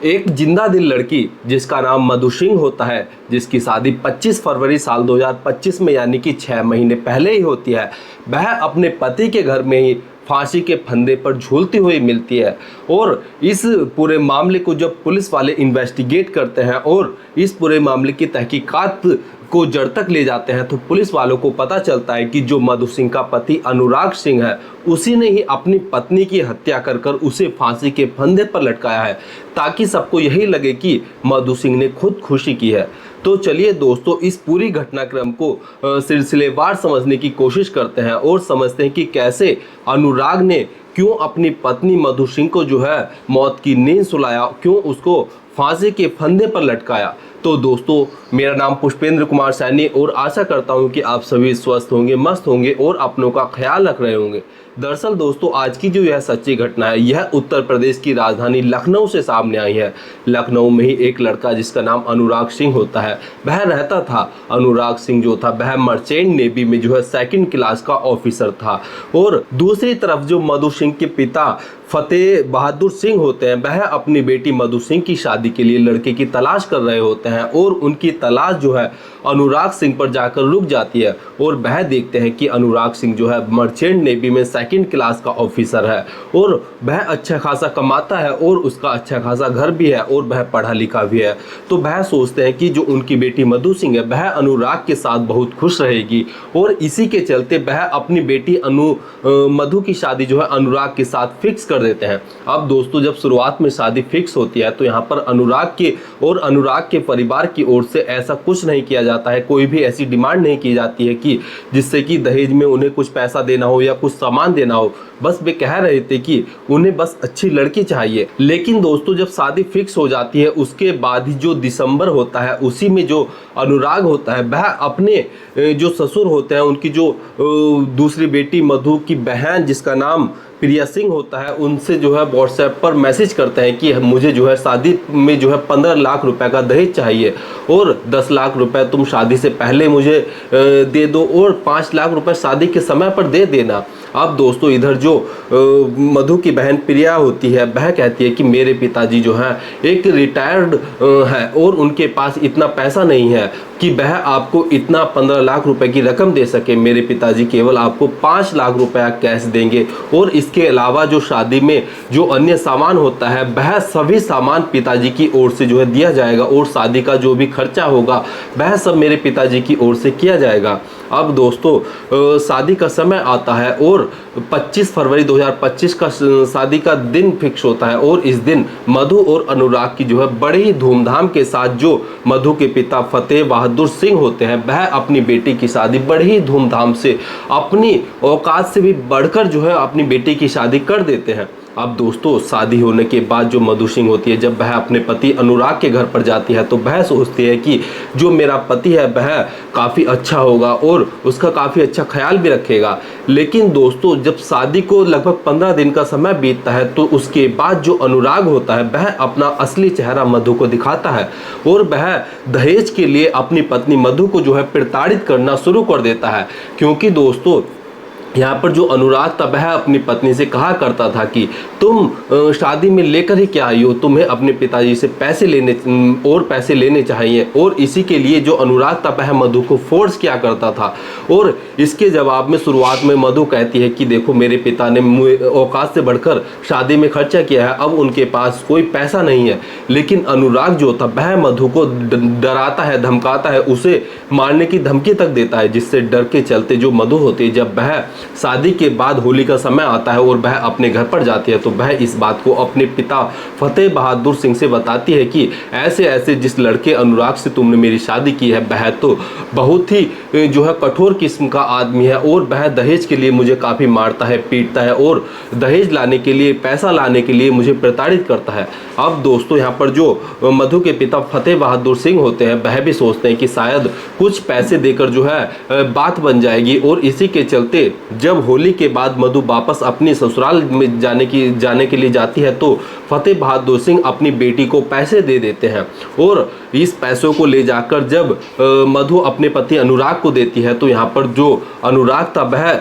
एक जिंदा दिल लड़की जिसका नाम मधु सिंह होता है, जिसकी शादी 25 फरवरी साल 2025 में यानी कि 6 महीने पहले ही होती है, वह अपने पति के घर में ही फांसी के फंदे पर झूलती हुई मिलती है। और इस पूरे मामले को जब पुलिस वाले इन्वेस्टिगेट करते हैं और इस पूरे मामले की तहकीकात को जड़ तक ले जाते हैं, तो पुलिस वालों को पता चलता है कि जो मधु सिंह का पति अनुराग सिंह है, उसी ने ही अपनी पत्नी की हत्या कर कर उसे फांसी के फंदे पर लटकाया है, ताकि सबको यही लगे कि मधु सिंह ने खुदकुशी की है। तो चलिए दोस्तों, इस पूरी घटनाक्रम को सिलसिलेवार समझने की कोशिश करते हैं और समझते हैं कि कैसे अनुराग ने क्यों अपनी पत्नी मधु सिंह को जो है मौत की नींद सुलाया, क्यों उसको फांसी के फंदे पर लटकाया। तो दोस्तों, मेरा नाम पुष्पेंद्र कुमार सैनी और आशा करता हूं कि आप सभी स्वस्थ होंगे, मस्त होंगे और अपनों का ख्याल रख रहे होंगे। दरअसल दोस्तों, आज की जो यह सच्ची घटना है, यह उत्तर प्रदेश की राजधानी लखनऊ से सामने आई है। लखनऊ में ही एक लड़का जिसका नाम अनुराग सिंह होता है, वह रहता था। अनुराग सिंह जो था वह मर्चेंट नेवी में जो है 2nd क्लास का ऑफिसर था। और दूसरी तरफ जो मधु सिंह के पिता फतेह बहादुर सिंह होते हैं, वह अपनी बेटी मधु सिंह की शादी के लिए लड़के की तलाश कर रहे होते हैं। और उनकी तलाश जो है अनुराग सिंह पर जाकर रुक जाती है और वह देखते हैं कि अनुराग सिंह जो है मर्चेंट नेवी में 2nd क्लास का ऑफिसर है और वह अच्छा खासा कमाता है और उसका अच्छा खासा घर भी है और वह पढ़ा लिखा भी है। तो वह सोचते हैं कि जो उनकी बेटी मधु सिंह है, वह अनुराग के साथ बहुत खुश रहेगी और इसी के चलते वह अपनी बेटी मधु की शादी जो है अनुराग के साथ फिक्स कर देते हैं। अब दोस्तों, जब शुरुआत में शादी फिक्स होती है तो यहाँ पर अनुराग के परिवार की ओर से ऐसा कुछ नहीं किया जाता है, कोई भी ऐसी डिमांड नहीं की जाती है कि जिससे कि दहेज में उन्हें कुछ पैसा देना हो या कुछ सामान देना हो। बस वे कह रहे थे कि उन्हें बस अच्छी लड़की चाहिए। लेकिन दोस्तों, जब शादी फिक्स हो जाती है उसके बाद ही जो दिसंबर होता है, उसी में जो अनुराग होता है वह अपने जो ससुर होते हैं, उनकी जो दूसरी बेटी मधु की बहन जिसका नाम प्रिया सिंह होता है, उनसे जो है व्हाट्सएप पर मैसेज करते हैं कि मुझे जो है शादी में जो है 15 लाख रुपए का दहेज चाहिए और 10 लाख रुपए तुम शादी से पहले मुझे दे दो और 5 लाख रुपए शादी के समय पर दे देना। अब दोस्तों, इधर जो मधु की बहन प्रिया होती है, वह कहती है कि मेरे पिताजी जो हैं एक रिटायर्ड है और उनके पास इतना पैसा नहीं है कि वह आपको इतना 15 लाख रुपए की रकम दे सके। मेरे पिताजी केवल आपको 5 लाख रुपया कैश देंगे और इसके अलावा जो शादी में जो अन्य सामान होता है, वह सभी सामान पिताजी की ओर से जो है दिया जाएगा और शादी का जो भी खर्चा होगा वह सब मेरे पिताजी की ओर से किया जाएगा। अब दोस्तों, शादी का समय आता है और 25 फरवरी 2025 का शादी का दिन फिक्स होता है और इस दिन मधु और अनुराग की जो है बड़े ही धूमधाम के साथ जो मधु के पिता फतेह बहादुर सिंह होते हैं, वह अपनी बेटी की शादी बड़ी ही धूमधाम से अपनी औकात से भी बढ़कर जो है अपनी बेटी की शादी कर देते हैं। अब दोस्तों, शादी होने के बाद जो मधु सिंह होती है, जब वह अपने पति अनुराग के घर पर जाती है तो वह सोचती है कि जो मेरा पति है वह काफ़ी अच्छा होगा और उसका काफ़ी अच्छा ख्याल भी रखेगा। लेकिन दोस्तों, जब शादी को लगभग 15 दिन का समय बीतता है तो उसके बाद जो अनुराग होता है वह अपना असली चेहरा मधु को दिखाता है और वह दहेज के लिए अपनी पत्नी मधु को जो है प्रताड़ित करना शुरू कर देता है। क्योंकि दोस्तों, यहाँ पर जो अनुराग था वह अपनी पत्नी से कहा करता था कि तुम शादी में लेकर ही क्या आई हो, तुम्हें अपने पिताजी से पैसे लेने चाहिए। और इसी के लिए जो अनुराग था वह मधु को फोर्स किया करता था और इसके जवाब में शुरुआत में मधु कहती है कि देखो, मेरे पिता ने औकात से बढ़कर शादी में खर्चा किया है, अब उनके पास कोई पैसा नहीं है। लेकिन अनुराग जो था वह मधु को डराता है, धमकाता है, उसे मारने की धमकी तक देता है, जिससे डर के चलते जो मधु होती है, जब वह शादी के बाद होली का समय आता है और वह अपने घर पर जाती है तो वह इस बात को अपने पिता फतेह बहादुर सिंह से बताती है कि ऐसे ऐसे जिस लड़के अनुराग से तुमने मेरी शादी की है, वह तो बहुत ही जो है कठोर किस्म का आदमी है और वह दहेज के लिए मुझे काफ़ी मारता है, पीटता है और दहेज लाने के लिए, पैसा लाने के लिए मुझे प्रताड़ित करता है। अब दोस्तों, यहाँ पर जो मधु के पिता फतेह बहादुर सिंह होते हैं वह भी सोचते हैं कि शायद कुछ पैसे देकर जो है बात बन जाएगी और इसी के चलते जब होली के बाद मधु वापस अपनी ससुराल में जाने के लिए जाती है तो फतेह बहादुर सिंह अपनी बेटी को पैसे दे देते हैं और इस पैसों को ले जाकर जब मधु अपने पति अनुराग को देती है तो यहाँ पर जो अनुराग था वह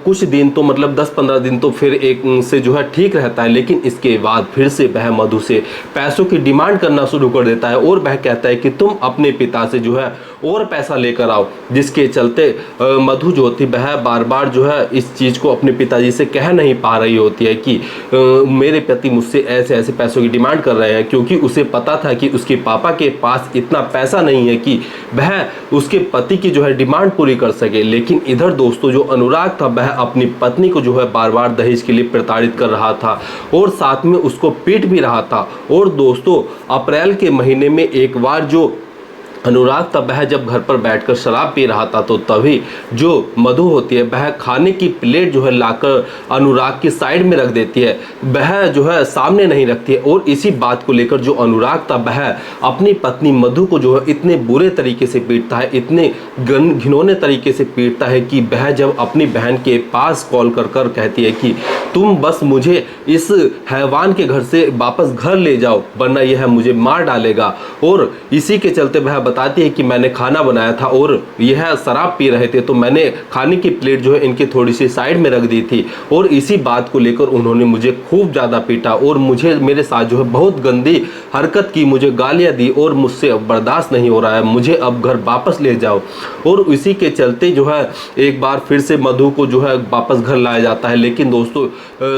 कुछ दिन तो मतलब 10-15 दिन तो फिर एक से जो है ठीक रहता है, लेकिन इसके बाद फिर से वह मधु से पैसों की डिमांड करना शुरू कर देता है और वह कहता है कि तुम अपने पिता से जो है और पैसा लेकर आओ, जिसके चलते मधु जो होती वह बार बार जो है इस चीज़ को अपने पिताजी से कह नहीं पा रही होती है कि मेरे पति मुझसे ऐसे ऐसे पैसों की डिमांड कर रहे हैं, क्योंकि उसे पता था कि उसके पापा के पास इतना पैसा नहीं है कि वह उसके पति की जो है डिमांड पूरी कर सके। लेकिन इधर दोस्तों जो अनुराग था वह अपनी पत्नी को जो है बार बार दहेज के लिए प्रताड़ित कर रहा था और साथ में उसको पीट भी रहा था। और दोस्तों अप्रैल के महीने में एक बार जो अनुराग था वह जब घर पर बैठकर शराब पी रहा था तो तभी जो मधु होती है वह खाने की प्लेट जो है लाकर अनुराग की साइड में रख देती है, वह जो है सामने नहीं रखती है। और इसी बात को लेकर जो अनुराग था वह अपनी पत्नी मधु को जो है इतने बुरे तरीके से पीटता है, इतने घिनौने तरीके से पीटता है कि वह जब अपनी बहन के पास कॉल कर कर कहती है कि तुम बस मुझे इस हैवान के घर से वापस घर ले जाओ वरना यह मुझे मार डालेगा। और इसी के चलते वह बताती है कि मैंने खाना बनाया था और यह शराब पी रहे थे तो मैंने खाने की प्लेट जो है इनकी थोड़ी सी साइड में रख दी थी और इसी बात को लेकर उन्होंने मुझे खूब ज़्यादा पीटा और मुझे मेरे साथ जो है बहुत गंदी हरकत की, मुझे गालियाँ दी और मुझसे अब बर्दाश्त नहीं हो रहा है, मुझे अब घर वापस ले जाओ। और इसी के चलते जो है एक बार फिर से मधु को जो है वापस घर लाया जाता है, लेकिन दोस्तों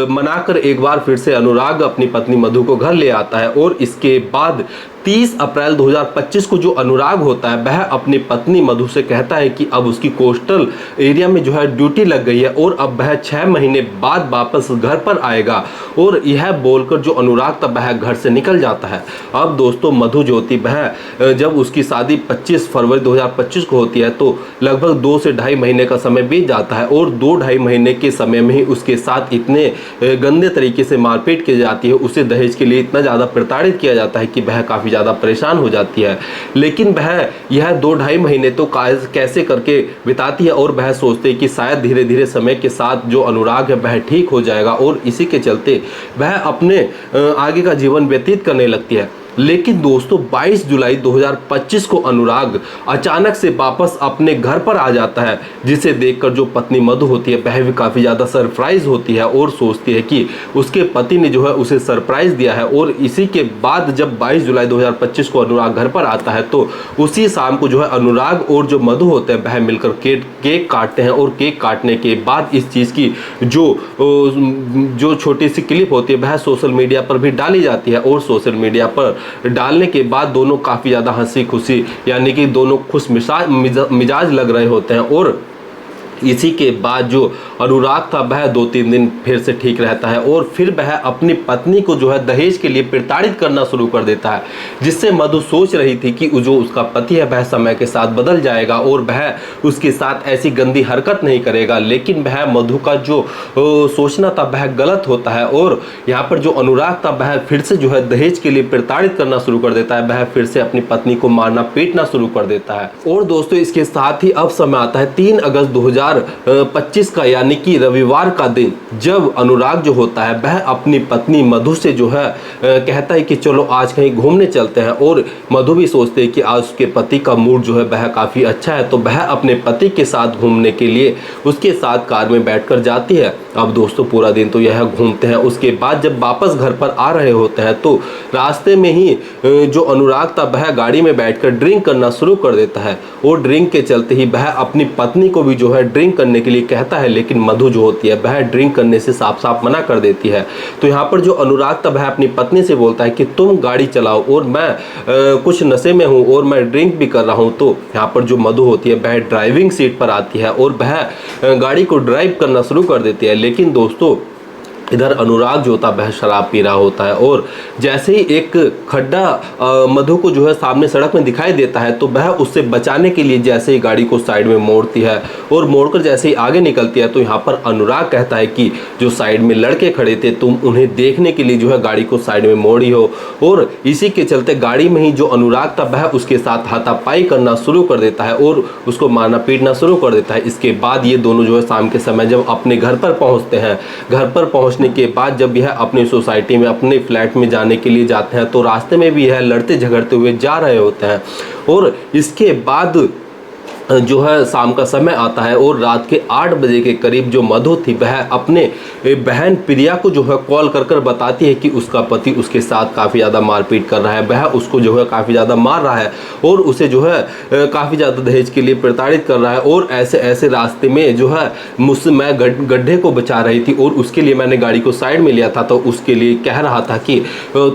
मनाकर एक बार फिर से अनुराग अपनी पत्नी मधु को घर ले आता है। और इसके बाद 30 अप्रैल 2025 को जो अनुराग होता है वह अपनी पत्नी मधु से कहता है कि अब उसकी कोस्टल एरिया में जो है ड्यूटी लग गई है और अब वह 6 महीने बाद वापस घर पर आएगा। और यह बोलकर जो अनुराग था वह घर से निकल जाता है। अब दोस्तों मधु जो होती वह जब उसकी शादी 25 फरवरी 2025 को होती है तो लगभग 2 से ढाई महीने का समय बीत जाता है और 2-2.5 महीने के समय में ही उसके साथ इतने गंदे तरीके से मारपीट की जाती है, उसे दहेज के लिए इतना ज़्यादा प्रताड़ित किया जाता है कि वह काफ़ी ज़्यादा परेशान हो जाती है। लेकिन वह यह 2-2.5 महीने तो कैसे करके बिताती है और वह सोचते है कि शायद धीरे धीरे समय के साथ जो अनुराग है वह ठीक हो जाएगा और इसी के चलते वह अपने आगे का जीवन व्यतीत करने लगती है। लेकिन दोस्तों 22 जुलाई 2025 को अनुराग अचानक से वापस अपने घर पर आ जाता है, जिसे देखकर जो पत्नी मधु होती है वह भी काफ़ी ज़्यादा सरप्राइज होती है और सोचती है कि उसके पति ने जो है उसे सरप्राइज दिया है। और इसी के बाद जब 22 जुलाई 2025 को अनुराग घर पर आता है तो उसी शाम को जो है अनुराग और जो मधु होते हैं वह मिलकर केक काटते हैं और केक काटने के बाद इस चीज़ की जो छोटी सी क्लिप होती है वह सोशल मीडिया पर भी डाली जाती है। और सोशल मीडिया पर डालने के बाद दोनों काफ़ी ज़्यादा हंसी खुशी यानी कि दोनों खुश मिजाज लग रहे होते हैं। और इसी के बाद जो अनुराग था वह 2-3 दिन फिर से ठीक रहता है और फिर वह अपनी पत्नी को जो है दहेज के लिए प्रताड़ित करना शुरू कर देता है, जिससे मधु सोच रही थी कि जो उसका पति है वह समय के साथ बदल जाएगा और वह उसके साथ ऐसी गंदी हरकत नहीं करेगा। लेकिन वह मधु का जो सोचना था वह गलत होता है और यहाँ पर जो अनुराग था वह फिर से जो है दहेज के लिए प्रताड़ित करना शुरू कर देता है, वह फिर से अपनी पत्नी को मारना पीटना शुरू कर देता है। और दोस्तों इसके साथ ही अब समय आता है 3 अगस्त 2025 का यानी कि रविवार का दिन, जब अनुराग जो होता है वह अपनी पत्नी मधु से जो है कहता है कि चलो आज कहीं घूमने चलते हैं। और मधु भी सोचते हैं कि आज उसके पति का मूड जो है वह काफ़ी अच्छा है तो वह अपने पति के साथ घूमने के लिए उसके साथ कार में बैठकर जाती है। अब दोस्तों पूरा दिन तो यह घूमते हैं। उसके बाद जब वापस घर पर आ रहे होते हैं तो रास्ते में ही जो अनुराग था वह गाड़ी में बैठकर ड्रिंक करना शुरू कर देता है और ड्रिंक के चलते ही वह अपनी पत्नी को भी जो है ड्रिंक करने के लिए कहता है, लेकिन मधु जो होती है वह ड्रिंक करने से साफ साफ मना कर देती है। तो यहाँ पर जो अनुराग था वह अपनी पत्नी से बोलता है कि तुम गाड़ी चलाओ और मैं कुछ नशे में हूँ और मैं ड्रिंक भी कर रहा हूँ। तो यहाँ पर जो मधु होती है वह ड्राइविंग सीट पर आती है और वह गाड़ी को ड्राइव करना शुरू कर देती है। लेकिन दोस्तों इधर अनुराग जो होता है वह शराब पी रहा होता है और जैसे ही एक खड्डा मधु को जो है सामने सड़क में दिखाई देता है तो वह उससे बचाने के लिए जैसे ही गाड़ी को साइड में मोड़ती है और मोड़कर जैसे ही आगे निकलती है तो यहाँ पर अनुराग कहता है कि जो साइड में लड़के खड़े थे तुम उन्हें देखने के लिए जो है गाड़ी को साइड में मोड़ी हो। और इसी के चलते गाड़ी में ही जो अनुराग था वह उसके साथ हाथापाई करना शुरू कर देता है और उसको मारना पीटना शुरू कर देता है। इसके बाद ये दोनों जो है शाम के समय जब अपने घर पर पहुँचते हैं, घर पर पहुंचने के बाद जब यह अपनी सोसाइटी में अपने फ्लैट में जाने के लिए जाते हैं तो रास्ते में भी यह लड़ते झगड़ते हुए जा रहे होते हैं। और इसके बाद जो है शाम का समय आता है और रात के 8 बजे के करीब जो मधु थी वह अपने बहन प्रिया को जो है कॉल कर कर बताती है कि उसका पति उसके साथ काफ़ी ज़्यादा मारपीट कर रहा है, वह उसको जो है काफ़ी ज़्यादा मार रहा है और उसे जो है काफ़ी ज़्यादा दहेज के लिए प्रताड़ित कर रहा है। और ऐसे ऐसे रास्ते में जो है मुझसे मैं गड्ढे को बचा रही थी और उसके लिए मैंने गाड़ी को साइड में लिया था, तो उसके लिए कह रहा था कि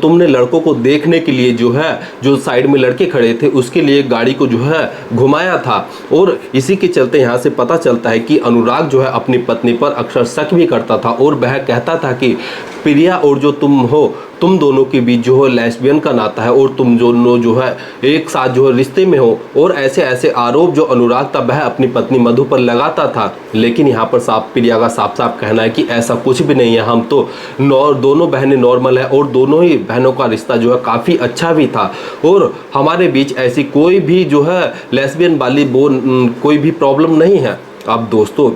तुमने लड़कों को देखने के लिए जो है जो साइड में लड़के खड़े थे उसके लिए गाड़ी को जो है घुमाया था। और इसी के चलते यहाँ से पता चलता है कि अनुराग जो है अपनी पत्नी पर अक्सर शक भी करता था और वह कहता था कि प्रिया और जो तुम हो, तुम दोनों के बीच जो है लेस्बियन का नाता है और तुम दोनों जो है एक साथ जो है रिश्ते में हो। और ऐसे ऐसे आरोप जो अनुराग था वह अपनी पत्नी मधु पर लगाता था। लेकिन यहाँ पर प्रिया का साफ साफ कहना है कि ऐसा कुछ भी नहीं है, हम तो दोनों बहनें नॉर्मल है और दोनों ही बहनों का रिश्ता जो है काफ़ी अच्छा भी था और हमारे बीच ऐसी कोई भी जो है लेस्बियन वाली कोई भी प्रॉब्लम नहीं है। अब दोस्तों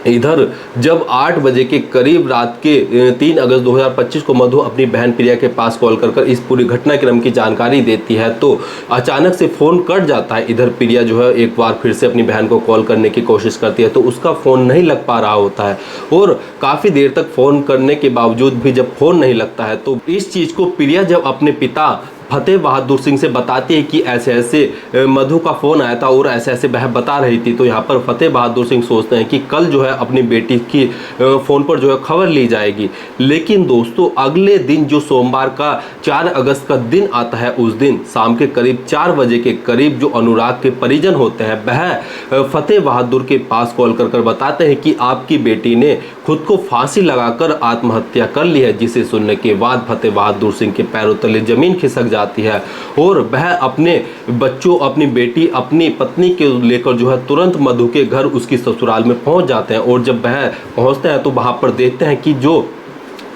इधर जब 8 बजे के करीब रात के 3 अगस्त 2025 को मधु अपनी बहन प्रिया के पास कॉल कर इस पूरी घटनाक्रम की जानकारी देती है तो अचानक से फ़ोन कट जाता है। इधर प्रिया जो है एक बार फिर से अपनी बहन को कॉल करने की कोशिश करती है तो उसका फ़ोन नहीं लग पा रहा होता है और काफ़ी देर तक फ़ोन करने के बावजूद भी जब फ़ोन नहीं लगता है तो इस चीज़ को प्रिया जब अपने पिता फतेह बहादुर सिंह से बताती है कि ऐसे ऐसे मधु का फ़ोन आया था और ऐसे ऐसे वह बता रही थी, तो यहाँ पर फतेह बहादुर सिंह सोचते हैं कि कल जो है अपनी बेटी की फ़ोन पर जो है खबर ली जाएगी। लेकिन दोस्तों अगले दिन जो सोमवार का 4 अगस्त का दिन आता है उस दिन शाम के करीब 4 बजे के करीब जो अनुराग के परिजन होते हैं वह फतेह बहादुर के पास कॉल कर बताते हैं कि आपकी बेटी ने खुद को फांसी लगाकर आत्महत्या कर ली है। जिसे सुनने के बाद फतेह बहादुर सिंह के पैरों तले जमीन खिसक जाती है और वह अपने बच्चों, अपनी बेटी, अपनी पत्नी के लेकर जो है तुरंत मधु के घर उसकी ससुराल में पहुंच जाते हैं। और जब वह पहुंचते हैं तो वहां पर देखते हैं कि जो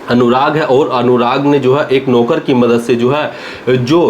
अनुराग है और अनुराग ने जो है एक नौकर की मदद से जो है जो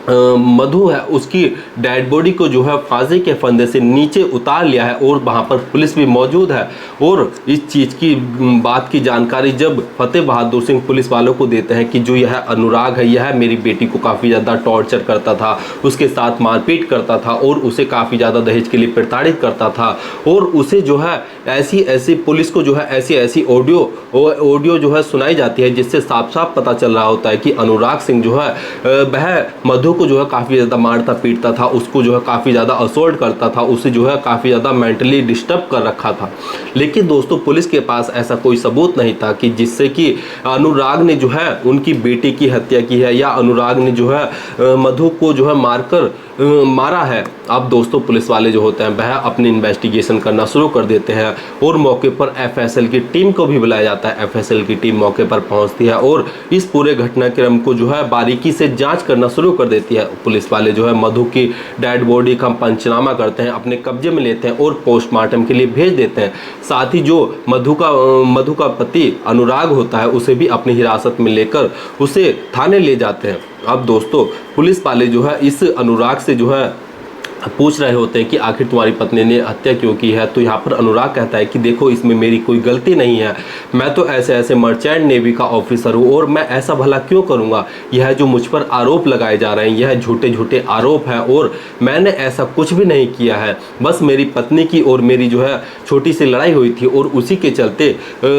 मधु है उसकी डेड बॉडी को जो है फांसी के फंदे से नीचे उतार लिया है और वहाँ पर पुलिस भी मौजूद है। और इस चीज़ की बात की जानकारी जब फतेह बहादुर सिंह पुलिस वालों को देते हैं कि जो यह अनुराग है यह मेरी बेटी को काफ़ी ज़्यादा टॉर्चर करता था, उसके साथ मारपीट करता था और उसे काफ़ी ज़्यादा दहेज के लिए प्रताड़ित करता था और उसे जो है ऐसी ऐसी पुलिस को जो है ऐसी ऐसी ऑडियो जो है सुनाई जाती है जिससे साफ साफ पता चल रहा होता है कि अनुराग सिंह जो है वह मधु को जो है काफ़ी ज़्यादा मारता पीटता था, उसको जो है काफ़ी ज़्यादा असॉल्ट करता था, उसे जो है काफ़ी ज़्यादा मेंटली डिस्टर्ब कर रखा था। लेकिन दोस्तों पुलिस के पास ऐसा कोई सबूत नहीं था कि जिससे कि अनुराग ने जो है उनकी बेटी की हत्या की है या अनुराग ने जो है मधु को जो है मारा है। अब दोस्तों पुलिस वाले जो होते हैं वह अपनी इन्वेस्टिगेशन करना शुरू कर देते हैं और मौके पर एफएसएल की टीम को भी बुलाया जाता है। एफएसएल की टीम मौके पर पहुंचती है और इस पूरे घटनाक्रम को जो है बारीकी से जांच करना शुरू कर देती है। पुलिस वाले जो है मधु की डेड बॉडी का पंचनामा करते हैं, अपने कब्जे में लेते हैं और पोस्टमार्टम के लिए भेज देते हैं। साथ ही जो मधु का पति अनुराग होता है उसे भी अपनी हिरासत में लेकर उसे थाने ले जाते हैं। अब दोस्तों पुलिस वाले जो है इस अनुराग से जो है पूछ रहे होते हैं कि आखिर तुम्हारी पत्नी ने हत्या क्यों की है। तो यहाँ पर अनुराग कहता है कि देखो इसमें मेरी कोई गलती नहीं है, मैं तो ऐसे ऐसे मर्चेंट नेवी का ऑफिसर हूँ और मैं ऐसा भला क्यों करूँगा। यह जो मुझ पर आरोप लगाए जा रहे हैं यह झूठे झूठे आरोप हैं और मैंने ऐसा कुछ भी नहीं किया है। बस मेरी पत्नी की और मेरी जो है छोटी सी लड़ाई हुई थी और उसी के चलते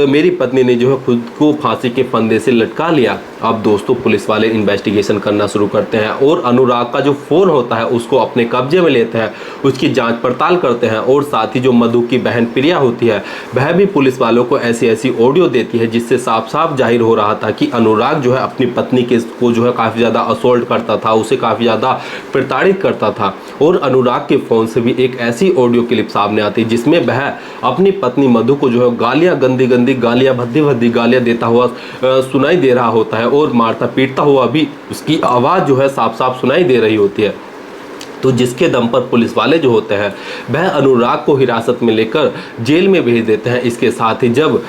मेरी पत्नी ने जो है खुद को फांसी के फंदे से लटका लिया। अब दोस्तों पुलिस वाले इन्वेस्टिगेशन करना शुरू करते हैं और अनुराग का जो फ़ोन होता है उसको अपने कब्जे में लेते हैं, उसकी जांच पड़ताल करते हैं और साथ ही जो मधु की बहन प्रिया होती है वह भी पुलिस वालों को ऐसी ऐसी ऑडियो देती है जिससे साफ साफ जाहिर हो रहा था कि अनुराग जो है अपनी पत्नी को जो है काफ़ी ज़्यादा असॉल्ट करता था, उसे काफ़ी ज़्यादा प्रताड़ित करता था। और अनुराग के फ़ोन से भी एक ऐसी ऑडियो क्लिप सामने आती जिसमें वह अपनी पत्नी मधु को जो है गालियाँ, गंदी गंदी गालियाँ, भद्दी भद्दी गालियाँ देता हुआ सुनाई दे रहा होता है और मारता पीटता हुआ भी उसकी आवाज़ जो है साफ साफ सुनाई दे रही होती है। तो जिसके दम पर पुलिस वाले जो होते हैं वह अनुराग को हिरासत में लेकर जेल में भेज देते हैं। इसके साथ ही जब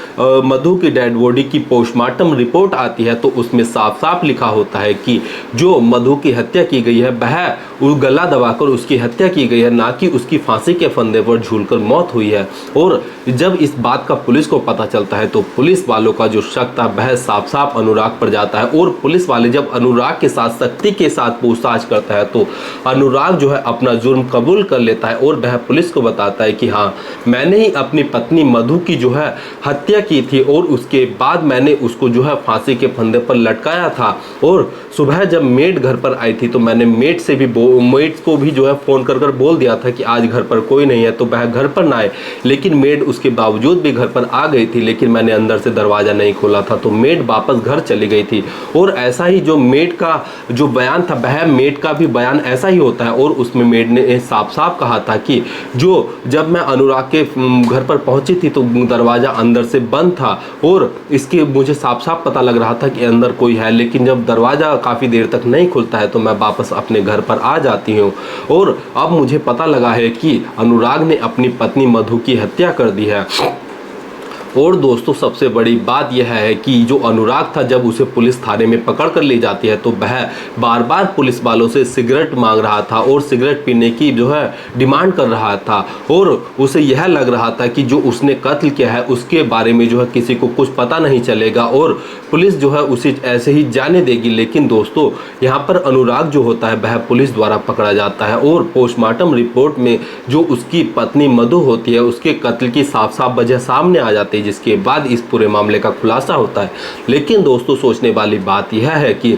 मधु की डेड बॉडी की पोस्टमार्टम रिपोर्ट आती है तो उसमें साफ साफ लिखा होता है कि जो मधु की हत्या की गई है वह गला दबाकर उसकी हत्या की गई है, ना कि उसकी फांसी के फंदे पर झूलकर मौत हुई है। और जब इस बात का पुलिस को पता चलता है तो पुलिस वालों का जो शक था वह साफ साफ अनुराग पर जाता है। और पुलिस वाले जब अनुराग के साथ सख्ती के साथ पूछताछ करता है तो अनुराग जो है अपना जुर्म कबूल कर लेता है और वह पुलिस को बताता है कि हाँ, मैंने ही अपनी पत्नी मधु की जो है हत्या की थी और उसके बाद मैंने उसको जो है फांसी के फंदे पर लटकाया था। और सुबह जब मेड घर पर आई थी तो मैंने मेड को भी जो है फ़ोन कर बोल दिया था कि आज घर पर कोई नहीं है तो वह घर पर ना आए, लेकिन मेड उसके बावजूद भी घर पर आ गई थी, लेकिन मैंने अंदर से दरवाज़ा नहीं खोला था तो मेड वापस घर चली गई थी। और ऐसा ही जो मेड का जो बयान था वह मेड का भी बयान ऐसा ही होता है। और उसमें मेड ने साफ साफ कहा था कि जब मैं अनुराग के घर पर पहुंची थी तो दरवाज़ा अंदर से बंद था और इसके मुझे साफ साफ पता लग रहा था कि अंदर कोई है, लेकिन जब दरवाज़ा काफ़ी देर तक नहीं खुलता है तो मैं वापस अपने घर पर आ जाती हूँ। और अब मुझे पता लगा है कि अनुराग ने अपनी पत्नी मधु की हत्या कर दी है। और दोस्तों सबसे बड़ी बात यह है कि जो अनुराग था जब उसे पुलिस थाने में पकड़ कर ले जाती है तो वह बार बार पुलिस वालों से सिगरेट मांग रहा था और सिगरेट पीने की जो है डिमांड कर रहा था। और उसे यह लग रहा था कि जो उसने कत्ल किया है उसके बारे में जो है किसी को कुछ पता नहीं चलेगा और पुलिस जो है उसे ऐसे ही जाने देगी। लेकिन दोस्तों यहाँ पर अनुराग जो होता है वह पुलिस द्वारा पकड़ा जाता है और पोस्टमार्टम रिपोर्ट में जो उसकी पत्नी मधु होती है उसके कत्ल की साफ साफ वजह सामने आ जाती है, जिसके बाद इस पूरे मामले का खुलासा होता है। लेकिन दोस्तों सोचने वाली बात यह है कि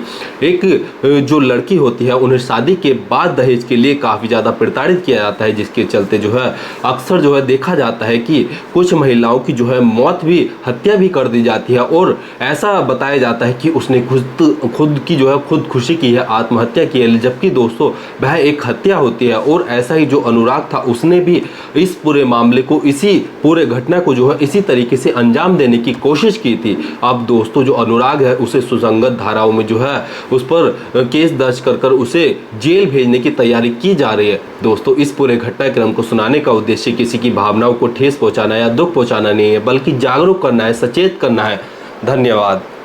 एक जो लड़की होती है उन्हें शादी के बाद दहेज के लिए काफ़ी ज़्यादा प्रताड़ित किया जाता है, जिसके चलते जो है अक्सर जो है देखा जाता है कि कुछ महिलाओं की जो है मौत भी हत्या भी कर दी जाती है और ऐसा बताया जाता है कि उसने खुद की जो है खुदकुशी की है, आत्महत्या की है, जबकि दोस्तों वह एक हत्या होती है। और ऐसा ही जो अनुराग था उसने भी इस पूरे मामले को, इसी पूरे घटना को जो है इसी तरीके से अंजाम देने की कोशिश की थी। अब दोस्तों जो अनुराग है उसे सुसंगत धाराओं में जो है उस पर केस दर्ज कर उसे जेल भेजने की तैयारी की जा रही है। दोस्तों इस पूरे घटनाक्रम को सुनाने का उद्देश्य किसी की भावनाओं को ठेस पहुंचाना या दुख पहुंचाना नहीं है, बल्कि जागरूक करना है, सचेत करना है। धन्यवाद।